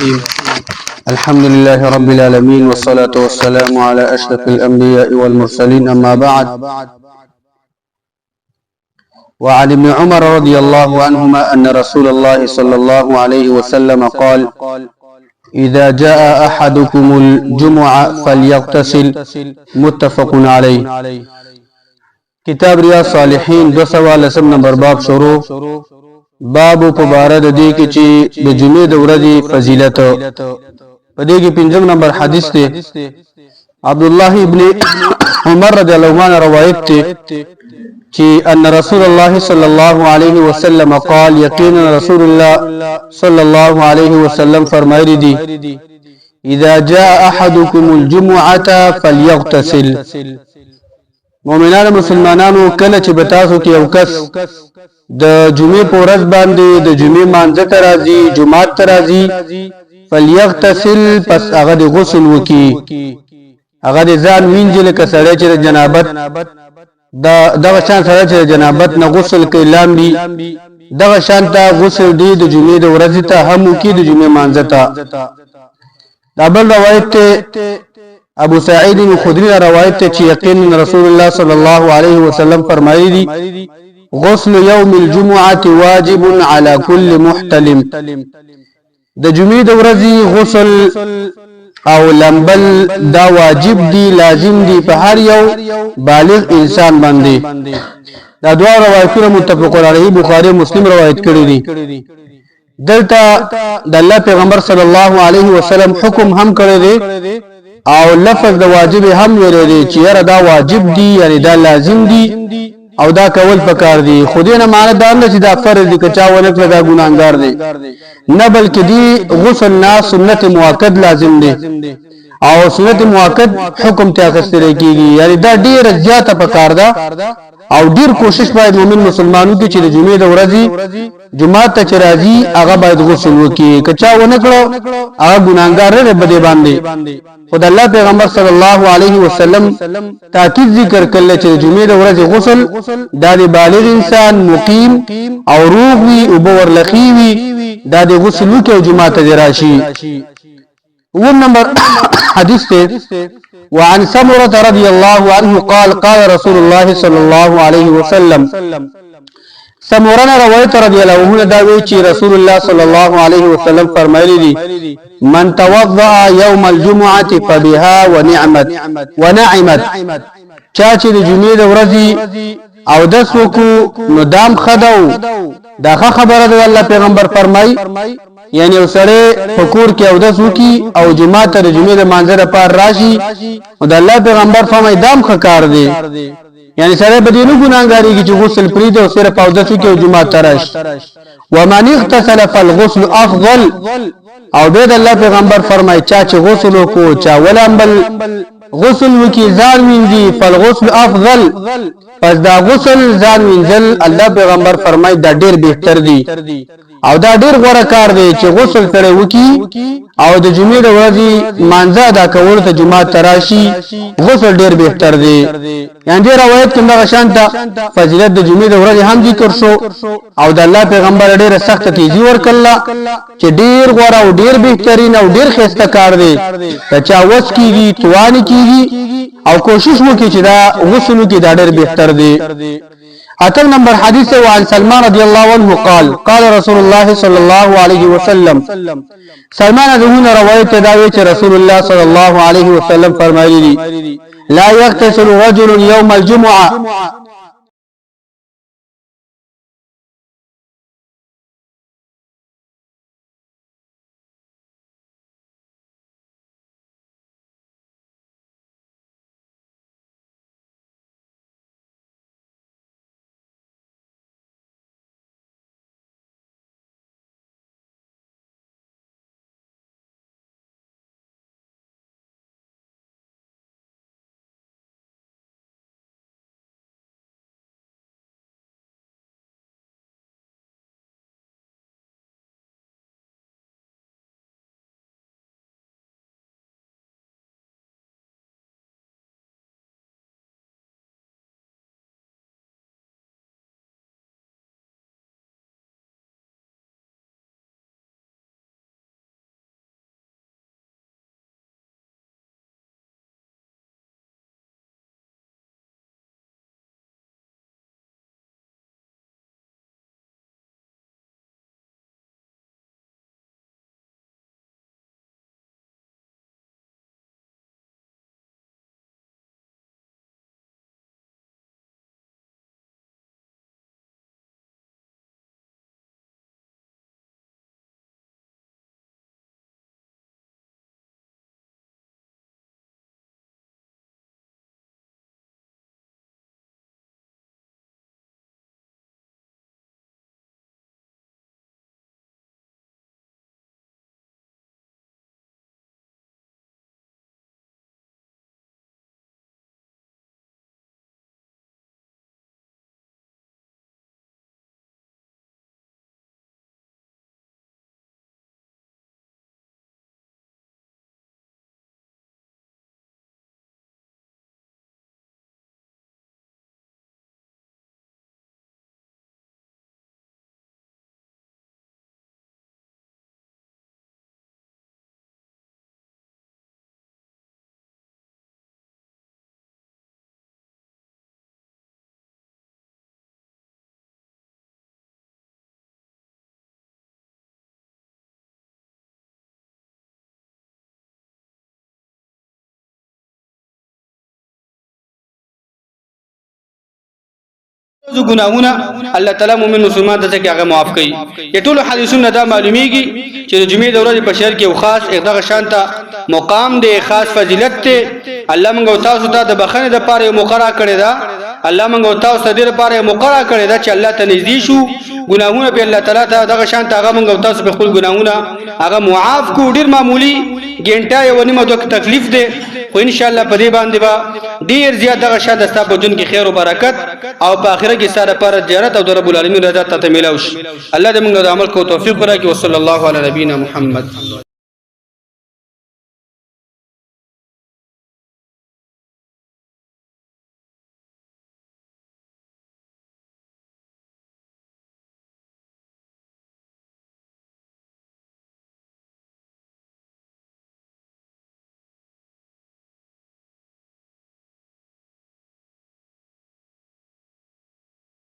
الرحيم. الحمد لله رب العالمين والصلاة والسلام على أشرف الأنبياء والمرسلين أما بعد. وعن ابن عمر رضي الله عنهما أن رسول الله صلى الله عليه وسلم قال: إذا جاء أحدكم الجمعة فليغتسل. متفق عليه. کتاب ریاض صالحین 200 نمبر باب شروع. باب په باره د دې کې چې د جمعې د ورځې فضیلت په دې کې 5 نمبر حدیث دی. عبد الله ابن عمر رضی الله عنه روایت دی چې ان رسول الله صلی الله علیه وسلم قال: یقینا رسول الله صلی الله علیه وسلم فرمایلی دي: اذا جاء احدكم الجمعه فليغتسل. مؤمنان مسلمانانو کله چې بتاسو کې یو کس د جمعې په ورځ باندې د جمعې مانځه ته راځي، جمعات ته راځي، فليغتسل، پس هغه د غسل وکي، هغه د ځان وینځي لکه سړی چې د جنابت دغه شان سړی چې د جنابت نه غسل کوي لامبي، دغه شان ته غسل دی د جمعې د ورځې ته هم وکي، د جمعې مانځه ته. دا بل روایت ته ابو سعید الخدری روایت ته چې یقینا رسول الله صلی الله علیه وسلم فرمایلی دي: غسل یوم الجمعه واجب علی کل محتلم. د جمعې د ورځې غسل او لمبل دا واجب دی، لازم دی په هر یو بالغ انسان باندې. دا دوه روایتونه متفق علیه بخاری مسلم روایت کړی دي. دلته د الله پیغمبر صلی الله علیه وسلم حکم هم کړی دی او لفظ د واجب هم ویل دي چې یاره دا واجب دی، یعنی دا لازم دی او دا کول پکار دی. خو دې نه معنی دا نه چې دا فرض دی، که چا ونه کړ دا ګناهګار دی، نه بلکې دی غسل نه سنت مؤکد لازم دی او سنت مؤکد حکم ته اخستل کیږي، یعنی دا ډیر زیاته پکار ده او ډیر کوشش باید مومن مسلمانانو کې چې د جمعې د ورځې جمعه ته چې راځي هغه باید غسل وکړي، که چا ونه کړو هغه ګناهګار دی په دې باندې. خدای الله پیغمبر صلی الله علیه وسلم تاکید ذکر کړل چې د جمعې د ورځې غسل د بالغ انسان مقیم او روح وي او ورلخي وي، دا د غسل وکړي او جمعه ته راشي. نمبر حدیث ته وعن سمرة رضي الله عنه قال: قال رسول الله صلى الله عليه وسلم. سمرة روایت رضی الله عنه دا وی چې رسول الله صلی الله علیه وسلم فرمایلی دي: من توضأ يوم الجمعة فبها ونعمت. چا چې د جمعې د ورځې او داس وکړو نو دام خدو، دا خبره ده الله پیغمبر فرمای، یعنی وسره فکر کې او داس وکي او جمعه ته د جمعې د منظر پر راشي او د الله پیغمبر فرمای دام خکار دی، یعنی سره بدینو ګناګاری کې چې غسل پرې ده او سره پاودس وکي او جمعه ته راشي. ومن اغتسل فالغسل افضل. او به د الله پیغمبر فرمای چا چې غسل وکړو چا ولامبل غسل وکي ځان وینځي فالغسل افضل، پس دا غسل ځان وینځل الله پیغمبر فرمای دا ډیر بهتر دی او دا ډیر غوړه کار دی چې غسل سره وکي او د جمعې د ورځې مانځه ادا کول ته جمعه تراشي، غسل ډیر بهتر دی. یعنی دې روایت کې دا شانته فضیلت د جمعې د ورځې هم ذکر شو او د الله پیغمبر ډیره سخت تیزی ورکړه چې ډیر غوړه او ډیر بهترین او ډیر خسته کار دی، چې چا وس کیږي توان کیږي او کوشش وکړي چې دا غسل وکړي، دا ډیر بهتر دی. اتم نمبر حدیث وعن سلمان رضی الله عنه قال: قال رسول الله صلی الله علیه وسلم. سلمان رضی روایت دا وی چې رسول الله صلی الله علیه وسلم فرمایلی دي: لا يغتسل رجل يوم الجمعه ګناهونه الله تعالی مؤمن مسلمان ته کې هغه معاف کوي. ټول حدیثونه دا معلومیږي چې د جمعې د ورځې په شهر کې یو خاص دغه شانته مقام دی، خاص فضیلت دی. الله موږ تاسو ته د بخښنې د پاره مقرره کړی دا. الله موږ تاسو ته د لپاره مقرره کړی دا چې الله ته نږدې شو، ګناهونه به الله تعالی ته دغه شانته هغه موږ تاسو په خپل ګناهونه هغه معاف کو. ډیر معمولی ګنټه یو نیمه دوه تکلیف دی، خو ان شاء الله په دې باندې با ډیر زیات دغه شاده ستاسو په جون کې خیر او برکت او په آخرت کې سره پر جنت او د رب العالمین رضا ته ملوش. الله دې موږ د عمل کو توفیق ورکړي. وصلی الله علی نبینا محمد.